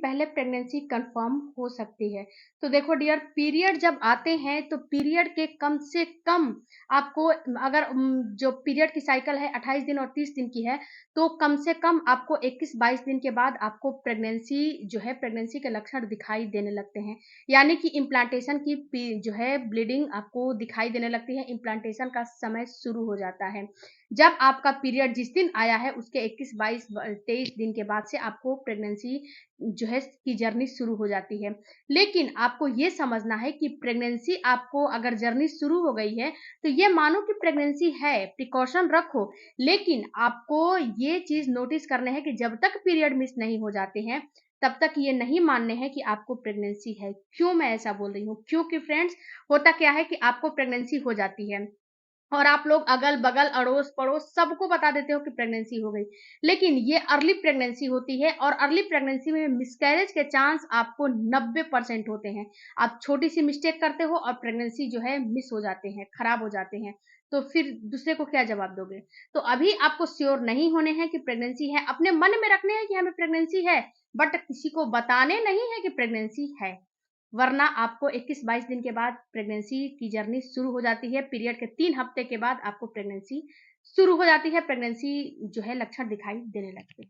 पहले pregnancy confirm हो सकती है। तो देखो डियर, पीरियड जब आते हैं तो पीरियड के कम से कम आपको, अगर जो पीरियड की साइकिल है 28 दिन और 30 दिन की है, तो कम से कम आपको 21-22 दिन के बाद आपको प्रेगनेंसी के लक्षण दिखाई देने लगते हैं। यानी कि इम्प्लांटेशन की जो है ब्लीडिंग आपको दिखाई देने लगती है, इम्प्लांटेशन का समय शुरू हो जाता है। जब आपका पीरियड जिस दिन आया है उसके 21, 22, 23 दिन के बाद से आपको प्रेगनेंसी की जर्नी शुरू हो जाती है। लेकिन आपको ये समझना है कि प्रेगनेंसी आपको अगर जर्नी शुरू हो गई है तो ये मानो कि प्रेगनेंसी है, प्रिकॉशन रखो। लेकिन आपको ये चीज नोटिस करने हैं कि जब तक पीरियड मिस नहीं हो जाते हैं तब तक ये नहीं मानने हैं कि आपको प्रेगनेंसी है। क्यों मैं ऐसा बोल रही हूँ? क्योंकि फ्रेंड्स, होता क्या है कि आपको प्रेगनेंसी हो जाती है और आप लोग अगल-बगल, अड़ोस-पड़ोस सबको बता देते हो कि प्रेगनेंसी हो गई। लेकिन ये अर्ली प्रेगनेंसी होती है और अर्ली प्रेगनेंसी में मिसकैरेज के चांस आपको 90% होते हैं। आप छोटी-सी मिस्टेक करते हो और प्रेगनेंसी जो है मिस हो जाते हैं, खराब हो जाते हैं। तो फिर दूसरे को क्या जवाब दोगे? तो अभी आपको श्योर नहीं होने हैं कि प्रेगनेंसी है, अपने मन में रखने हैं कि हमें प्रेगनेंसी है, बट किसी को बताने नहीं है कि प्रेगनेंसी है। वरना आपको 21-22 दिन के बाद प्रेगनेंसी की जर्नी शुरू हो जाती है। पीरियड के 3 हफ्ते के बाद आपको प्रेगनेंसी शुरू हो जाती है, प्रेगनेंसी जो है लक्षण दिखाई देने लगते हैं।